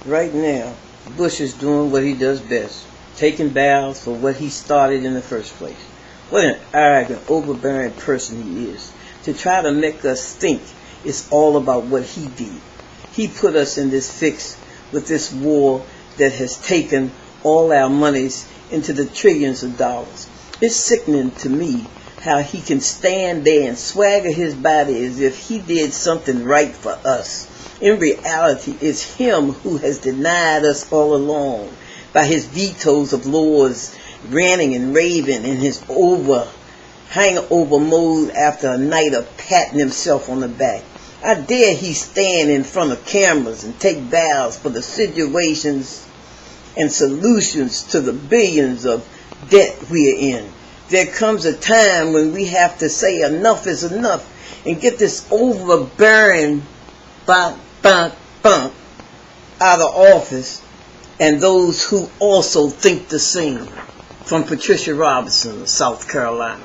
Right now, Bush is doing what he does best, taking bows for what he started in the first place. What an arrogant, overbearing person he is, to try to make us think it's all about what he did. He put us in this fix with this war that has taken all our monies into the trillions of dollars. It's sickening to me how he can stand there and swagger his body as if he did something right for us. In reality, it's him who has denied us all along by his vetoes of laws, ranting and raving in his hangover mode after a night of patting himself on the back. I dare he stand in front of cameras and take bows for the situations and solutions to the billions of debt we are in. There comes a time when we have to say enough is enough and get this overbearing bunk out of office, and those who also think the same. From Patricia Robinson of South Carolina.